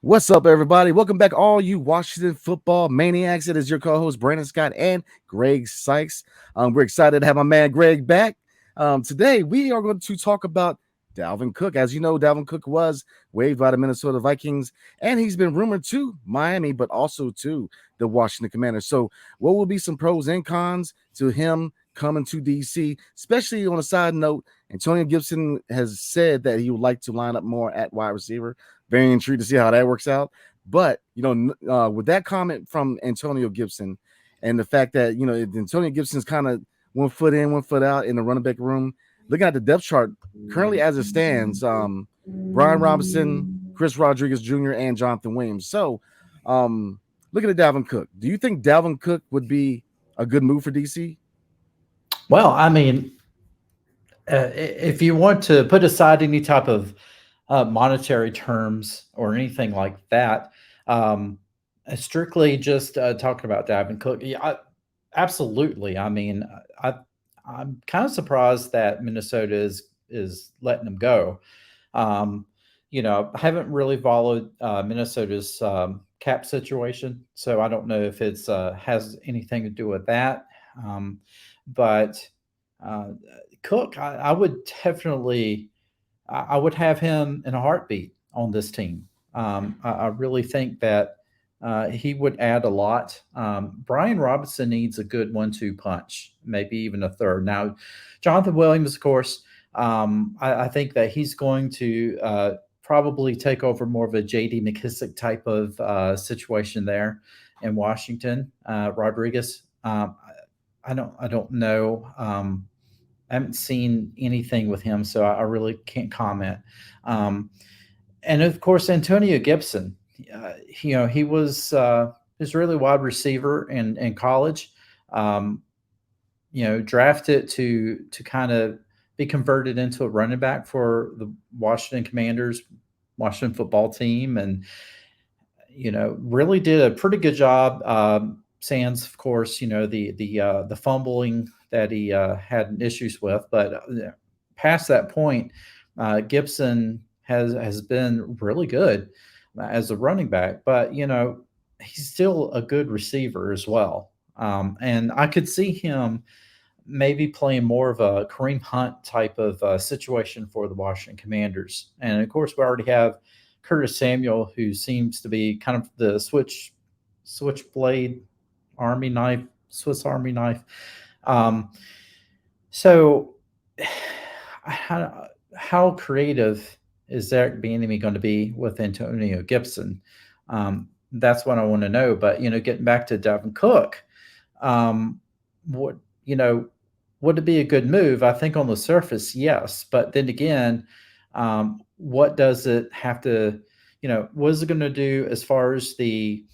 What's up, everybody? Welcome back, all you Washington Football Maniacs. It is your co-host Brandon Scott and Greg Sykes. We're excited to have my man Greg back. Today, we are going to talk about Dalvin Cook. As you know, Dalvin Cook was waived by the Minnesota Vikings, and he's been rumored to Miami, but also to the Washington Commanders. So, what will be some pros and cons to him coming to DC? Especially on a side note, Antonio Gibson has said that he would like to line up more at wide receiver. Very intrigued to see how that works out. But, with that comment from Antonio Gibson and the fact that, Antonio Gibson's kind of 1 foot in, 1 foot out in the running back room, looking at the depth chart currently as it stands, Brian Robinson, Chris Rodriguez Jr., and Jonathan Williams. So, looking at Dalvin Cook, do you think Dalvin Cook would be a good move for DC? Well, if you want to put aside any type of monetary terms or anything like that, strictly just talking about Dalvin Cook, absolutely. I'm kind of surprised that Minnesota is letting him go. I haven't really followed Minnesota's cap situation, so I don't know if it's has anything to do with that. But Cook, I would definitely, I would have him in a heartbeat on this team. I really think that he would add a lot. Brian Robinson needs a good 1-2 punch, maybe even a third. Now, Jonathan Williams, of course, I think that he's going to probably take over more of a J.D. McKissick type of situation there in Washington. Rodriguez, I don't know. I haven't seen anything with him, so I really can't comment. And of course, Antonio Gibson. He was Israeli wide receiver in college. Drafted to kind of be converted into a running back for the Washington Commanders, Washington football team, and really did a pretty good job. Sans, of course, the fumbling that he had issues with, but past that point, Gibson has been really good as a running back. But he's still a good receiver as well, and I could see him maybe playing more of a Kareem Hunt type of situation for the Washington Commanders. And of course, we already have Curtis Samuel, who seems to be kind of the switchblade Army knife, Swiss Army knife. So how creative is Eric Bieniemy going to be with Antonio Gibson? That's what I want to know. But getting back to Dalvin Cook, would it be a good move? I think on the surface, yes. But then again, what does it have to? What is it going to do as far as the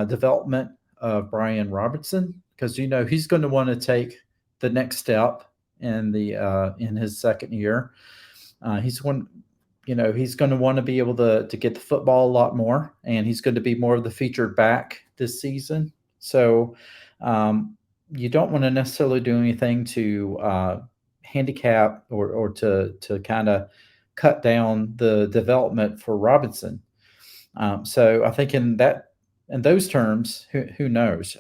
development of Brian Robinson? Because he's going to want to take the next step in his second year. He's going to want to be able to get the football a lot more, and he's going to be more of the featured back this season. So you don't want to necessarily do anything to handicap or to kind of cut down the development for Robinson. So I think in those terms, who knows?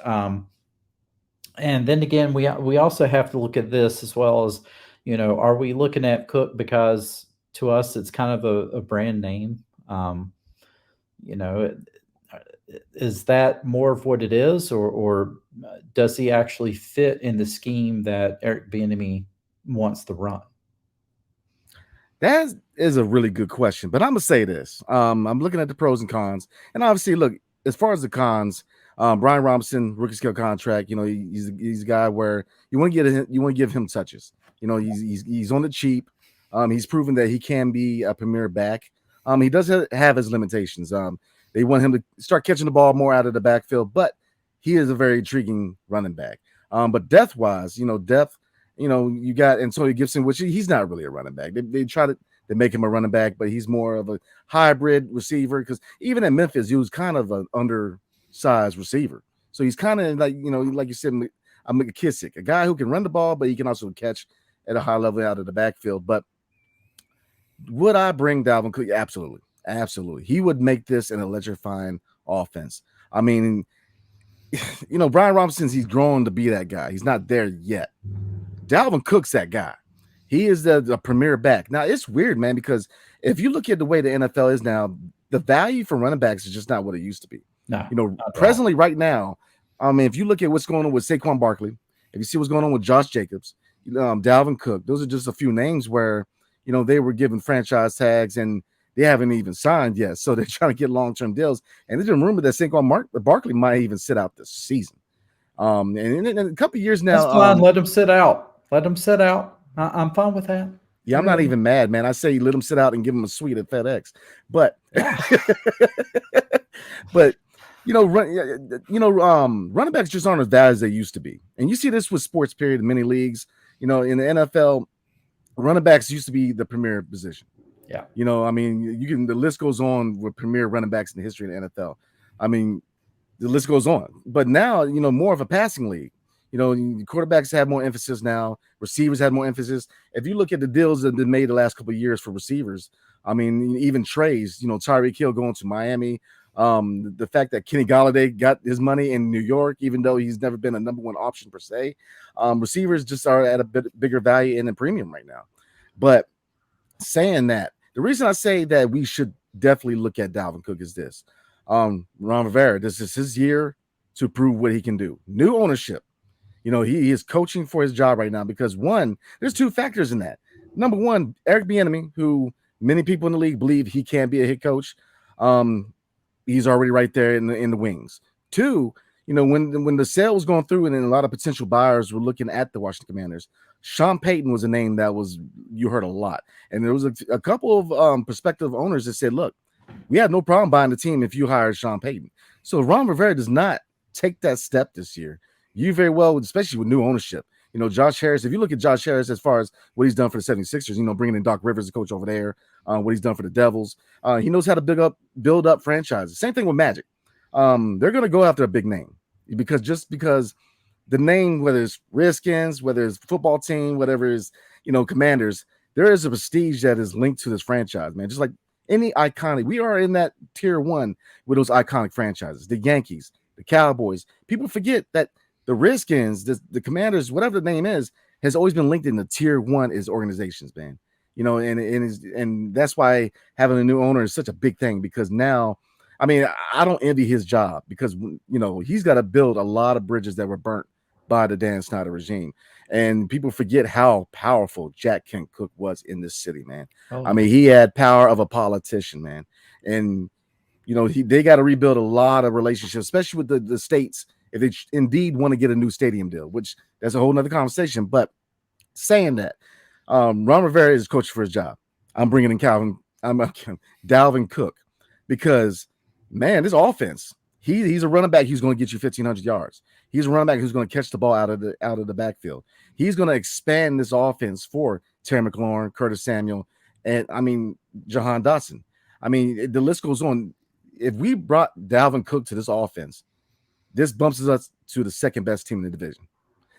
And then again, we also have to look at this as well as, are we looking at Cook because to us it's kind of a brand name? Is that more of what it is, or does he actually fit in the scheme that Eric Bieniemy wants to run? That is a really good question, but I'm gonna say this. I'm looking at the pros and cons, and obviously, look, as far as the cons, Brian Robinson, rookie scale contract. He's a guy where you want to give him touches. He's on the cheap. He's proven that he can be a premier back. He does have his limitations. They want him to start catching the ball more out of the backfield, but he is a very intriguing running back. But depth-wise, you got Antonio Gibson, which he's not really a running back. They try to make him a running back, but he's more of a hybrid receiver because even in Memphis, he was kind of an undersized receiver. So he's kind of like you said, a McKissick, a guy who can run the ball, but he can also catch at a high level out of the backfield. But would I bring Dalvin Cook? Absolutely. Absolutely. He would make this an electrifying offense. I mean, Brian Robinson's he's grown to be that guy. He's not there yet. Dalvin Cook's that guy. He is the premier back. Now, it's weird, man, because if you look at the way the NFL is now, the value for running backs is just not what it used to be. No, not at all. Presently, right now, I mean, if you look at what's going on with Saquon Barkley, if you see what's going on with Josh Jacobs, Dalvin Cook, those are just a few names where, they were given franchise tags and they haven't even signed yet. So they're trying to get long-term deals. And there's been rumor that Saquon Barkley might even sit out this season. And in a couple of years now. That's fine. Let him sit out. Let him sit out. I'm fine with that. Yeah, I'm not even mad, man. I say let him sit out and give him a suite at FedEx. But, but running backs just aren't as bad as they used to be. And you see this with sports, period, in many leagues. In the NFL, running backs used to be the premier position. Yeah. I mean, the list goes on with premier running backs in the history of the NFL. I mean, the list goes on. But now, more of a passing league. Quarterbacks have more emphasis now. Receivers have more emphasis. If you look at the deals that have been made the last couple of years for receivers, I mean, even trades, Tyreek Hill going to Miami. The fact that Kenny Golladay got his money in New York, even though he's never been a number one option per se. Receivers just are at a bit bigger value in the premium right now. But saying that, the reason I say that we should definitely look at Dalvin Cook is this. Ron Rivera, this is his year to prove what he can do. New ownership. He is coaching for his job right now because, one, there's two factors in that. Number one, Eric Bieniemy, who many people in the league believe he can be a head coach. He's already right there in the wings. Two, when the sale was going through and a lot of potential buyers were looking at the Washington Commanders, Sean Payton was a name that you heard a lot. And there was a couple of prospective owners that said, look, we have no problem buying the team if you hire Sean Payton. So Ron Rivera does not take that step this year. You very well, especially with new ownership. Josh Harris, if you look at Josh Harris as far as what he's done for the 76ers, bringing in Doc Rivers, the coach over there, what he's done for the Devils, he knows how to build up franchises. Same thing with Magic. They're going to go after a big name because the name, whether it's Redskins, whether it's football team, whatever is, Commanders, there is a prestige that is linked to this franchise, man. Just like any iconic, we are in that tier one with those iconic franchises, the Yankees, the Cowboys. People forget that the Redskins, the Commanders, whatever the name is, has always been linked in the tier one is organizations, man. And that's why having a new owner is such a big thing because now, I mean, I don't envy his job because, he's got to build a lot of bridges that were burnt by the Dan Snyder regime. And people forget how powerful Jack Kent Cooke was in this city, man. Oh. I mean, he had power of a politician, man. And, they got to rebuild a lot of relationships, especially with the states, if they indeed want to get a new stadium deal, which that's a whole nother conversation. But saying that, Ron Rivera is coach for his job. I'm bringing in Dalvin Cook because, man, this offense, he's a running back who's going to get you 1,500 yards. He's a running back who's going to catch the ball out of the backfield. He's going to expand this offense for Terry McLaurin, Curtis Samuel, and, Jahan Dotson. The list goes on. If we brought Dalvin Cook to this offense, this bumps us to the second best team in the division.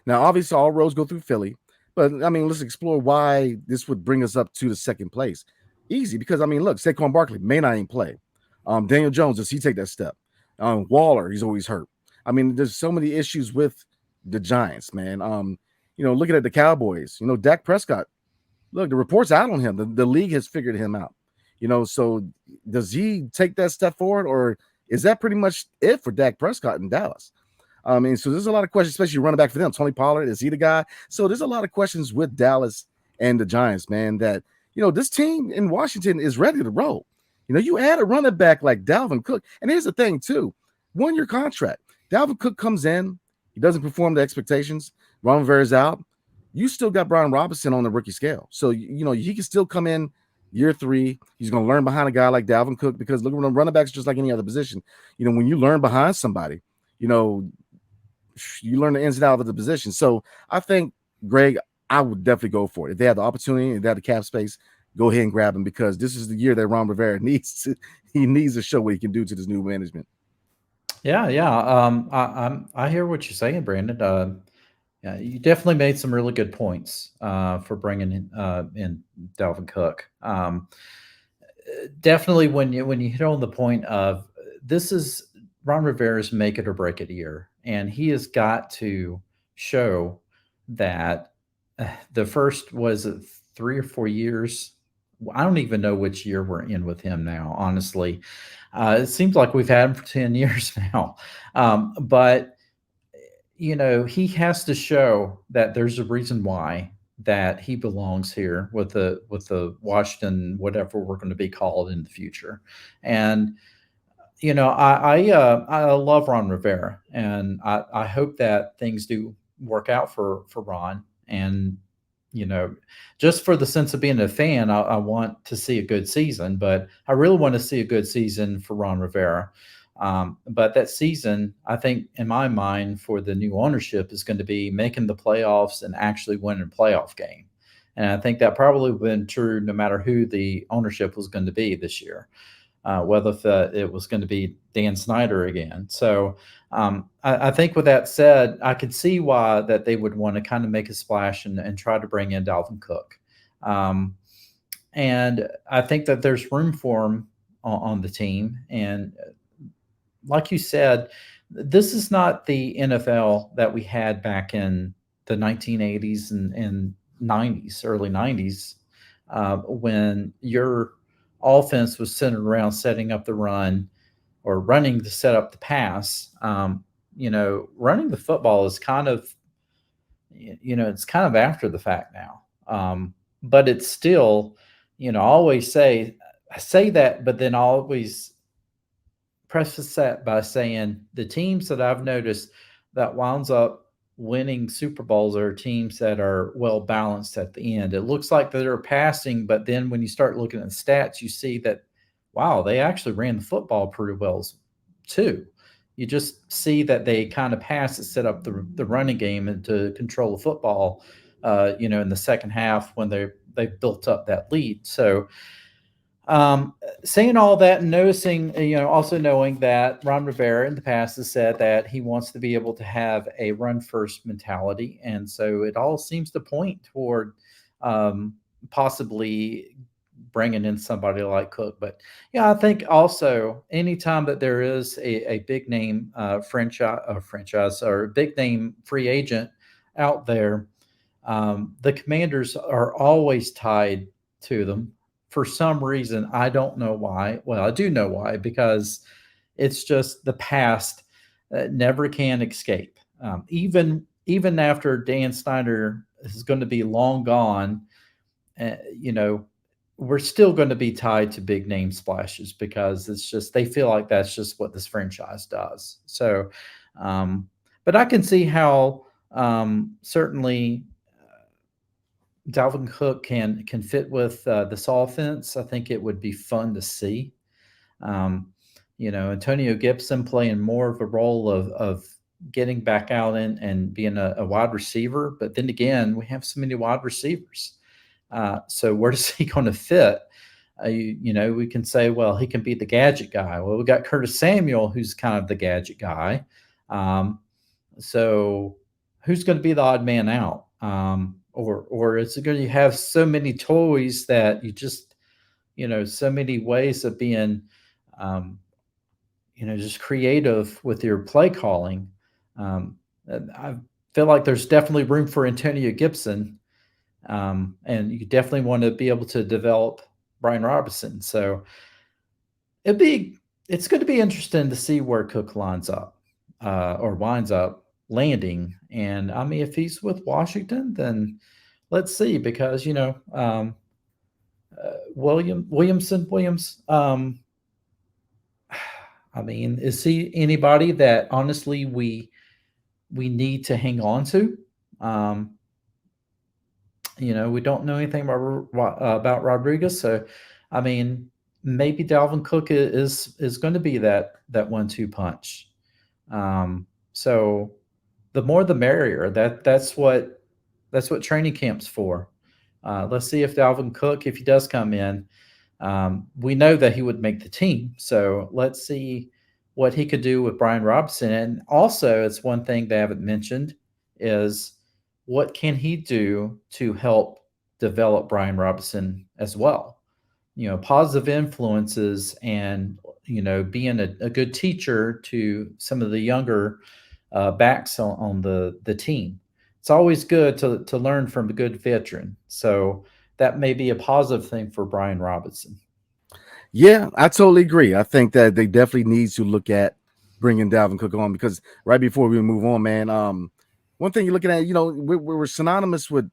Now, obviously, all roads go through Philly, but, let's explore why this would bring us up to the second place. Easy, because, look, Saquon Barkley may not even play. Daniel Jones, does he take that step? Waller, he's always hurt. There's so many issues with the Giants, man. Looking at the Cowboys, Dak Prescott, look, the report's out on him. The league has figured him out. So does he take that step forward, or is that pretty much it for Dak Prescott in Dallas? So there's a lot of questions, especially running back for them. Tony Pollard, is he the guy? So there's a lot of questions with Dallas and the Giants, man, that, this team in Washington is ready to roll. You add a running back like Dalvin Cook. And here's the thing, too. 1-year contract. Dalvin Cook comes in. He doesn't perform the expectations. Ron Rivera's out. You still got Brian Robinson on the rookie scale. So, he can still come in year 3. He's going to learn behind a guy like Dalvin Cook because look, running backs just like any other position. When you learn behind somebody, you learn the ins and outs of the position. So I think, Greg, I would definitely go for it. If they have the opportunity, if they have the cap space, go ahead and grab him because this is the year that Ron Rivera needs to show what he can do to this new management. Yeah. I hear what you're saying, Brandon. Yeah, you definitely made some really good points for bringing in Dalvin Cook. definitely when you hit on the point of this is Ron Rivera's make it or break it year, and he has got to show that the first was it 3 or 4 years. I don't even know which year we're in with him now. Honestly, it seems like we've had him for 10 years now, but he has to show that there's a reason why that he belongs here with the Washington, whatever we're going to be called in the future. And I love Ron Rivera, and I hope that things do work out for Ron. And you know, just for the sense of being a fan, I want to see a good season, but I really want to see a good season for Ron Rivera. But that season, I think, in my mind, for the new ownership, is going to be making the playoffs and actually winning a playoff game. And I think that probably would have been true no matter who the ownership was going to be this year, whether if, it was going to be Dan Snyder again. So I think with that said, I could see why that they would want to kind of make a splash and try to bring in Dalvin Cook. Um, and I think that there's room for him on the team. And like you said, this is not the NFL that we had back in the 1980s and 90s, early 90s, when your offense was centered around setting up the run or running to set up the pass. Running the football is kind of, it's kind of after the fact now. But it's still, I always I say that, but then I always preface that by saying the teams that I've noticed that winds up winning Super Bowls are teams that are well balanced at the end. It looks like they're passing, but then when you start looking at the stats, you see that, wow, they actually ran the football pretty well too. You just see that they kind of pass to set up the running game and to control the football, in the second half when they built up that lead. So saying all that and noticing, also knowing that Ron Rivera in the past has said that he wants to be able to have a run first mentality. And so it all seems to point toward possibly bringing in somebody like Cook. But yeah, I think also anytime that there is a big name franchise or a big name free agent out there, the Commanders are always tied to them for some reason. I don't know why. Well, I do know why, because it's just the past never can escape. Even after Dan Snyder is going to be long gone, uh, you know, we're still going to be tied to big name splashes because it's just they feel like that's just what this franchise does. So, um, but I can see how certainly Dalvin Cook can fit with this offense. I think it would be fun to see. Um, Antonio Gibson playing more of a role of getting back out and being a wide receiver. But then again, we have so many wide receivers. So where does he going to fit? We can say, well, he can be the gadget guy. Well, we got Curtis Samuel, who's kind of the gadget guy. So who's going to be the odd man out? Or is it going to have so many toys that you just, so many ways of being, um, just creative with your play calling. And I feel like there's definitely room for Antonio Gibson, and you definitely want to be able to develop Brian Robinson. So it'd be it's going to be interesting to see where Cook lines up or winds up landing. And I mean, if he's with Washington, then let's see, because Williams. I mean, is he anybody that honestly we need to hang on to? Um, we don't know anything about Rodriguez, so I mean, maybe Dalvin Cook is going to be that 1-2 punch. So the more the merrier. That's what training camp's for. Let's see if Dalvin Cook, if he does come in, we know that he would make the team. So let's see what he could do with Brian Robinson. And also, it's one thing they haven't mentioned is what can he do to help develop Brian Robinson as well? positive influences, and being a good teacher to some of the younger backs on the team. It's always good to learn from a good veteran. So that may be a positive thing for Brian Robinson. Yeah, I totally agree. I think that they definitely need to look at bringing Dalvin Cook on because right before we move on, man, one thing you're looking at, we're synonymous with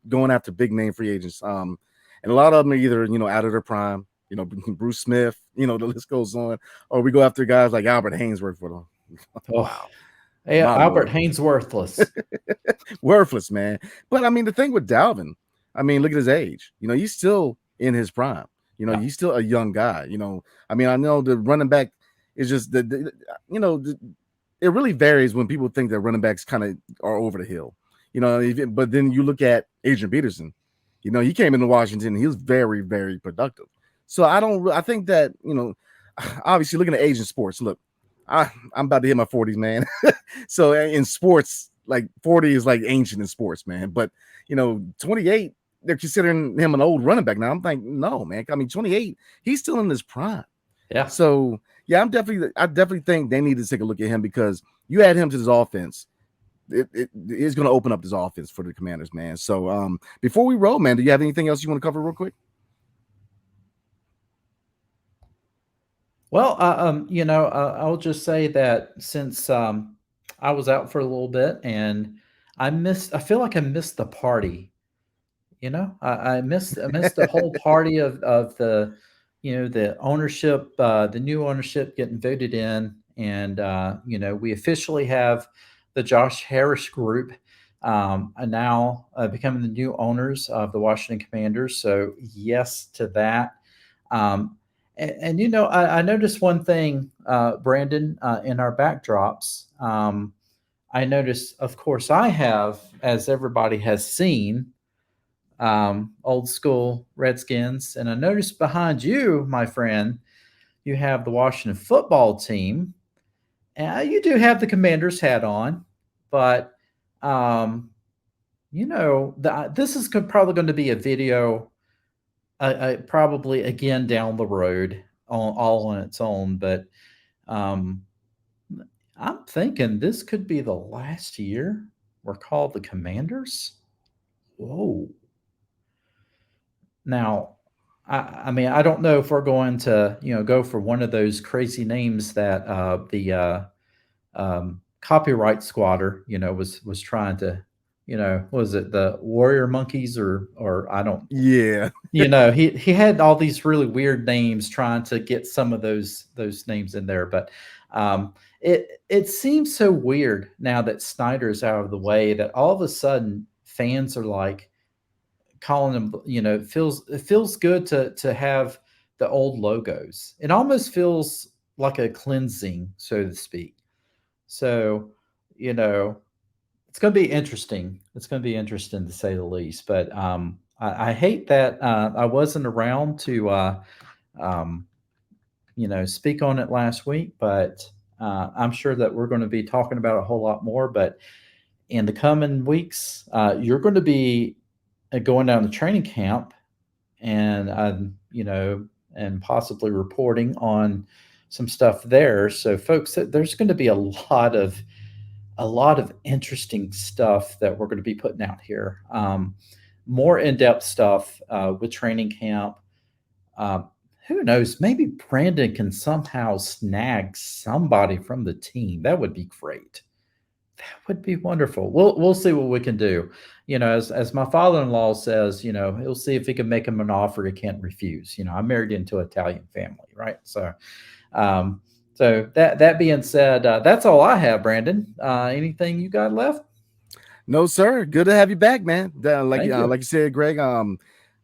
going after big name free agents, and a lot of them are either out of their prime, Bruce Smith, the list goes on, or we go after guys like Albert Hainsworth for them. Oh, Wow, hey, my Albert lord, Haynes worthless. worthless, man. But I mean, the thing with Dalvin, I mean, look at his age. He's still in his prime. Yeah, He's still a young guy. I mean, I know the running back is just it really varies when people think that running backs kind of are over the hill. But then you look at Adrian Peterson. He came into Washington and he was very, very productive. So I think that, obviously looking at age in sports, look, I'm about to hit my 40s, man. So in sports, like 40 is like ancient in sports, man. But 28, they're considering him an old running back now. I'm like, no, man. I mean, 28, he's still in his prime. yeah. So yeah, I definitely think they need to take a look at him because you add him to this offense. It is going to open up this offense for the Commanders, man. So before we roll, man, do you have anything else you want to cover real quick? Well, I'll just say that since I was out for a little bit and I feel like I missed the party. I missed the whole party of the ownership, the new ownership getting voted in, and we officially have the Josh Harris Group are now becoming the new owners of the Washington Commanders. So yes to that. I noticed one thing, Brandon, in our backdrops. I noticed, of course, I have, as everybody has seen, old school Redskins. And I noticed behind you, my friend, you have the Washington football team. And you do have the Commanders hat on, but this is probably going to be a video, probably again down the road, all on its own. But um, I'm thinking this could be the last year we're called the Commanders. Whoa. Now, I mean, I don't know if we're going to, go for one of those crazy names that the copyright squatter, was trying to, was it the Warrior Monkeys or I don't, Yeah. he had all these really weird names trying to get some of those names in there, but it seems so weird now that Snyder's out of the way that all of a sudden fans are like calling them, it feels good to have the old logos. It almost feels like a cleansing, so to speak. So, it's going to be interesting. It's going to be interesting to say the least. But I hate that I wasn't around to, um, speak on it last week. But I'm sure that we're going to be talking about a whole lot more. But in the coming weeks, you're going to be going down to training camp and, and possibly reporting on some stuff there. So, folks, there's going to be a lot of interesting stuff that we're going to be putting out here. More in-depth stuff with training camp. Who knows? Maybe Brandon can somehow snag somebody from the team. That would be great. That would be wonderful. We'll see what we can do. As my father-in-law says, he'll see if he can make him an offer he can't refuse. I'm married into an Italian family, right? So that being said, that's all I have, Brandon. Anything you got left? No, sir. Good to have you back, man. Thank you. Like you said, Greg. Man,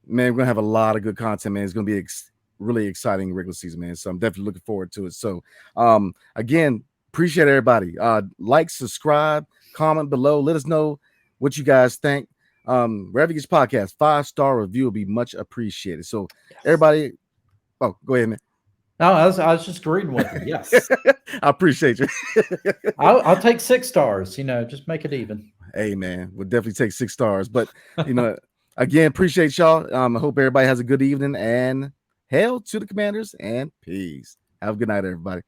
we're gonna have a lot of good content, man. It's gonna be really exciting regular season, man. So I'm definitely looking forward to it. So, again, appreciate everybody. Like, subscribe, comment below. Let us know what you guys think. Wherever you get your podcast, 5-star review will be much appreciated. So, everybody, go ahead, man. No, I was just agreeing with you. Yes, I appreciate you. I'll take 6 stars. Just make it even. Hey, man, we'll definitely take 6 stars. But again, appreciate y'all. I hope everybody has a good evening and Hail to the Commanders and peace. Have a good night, everybody.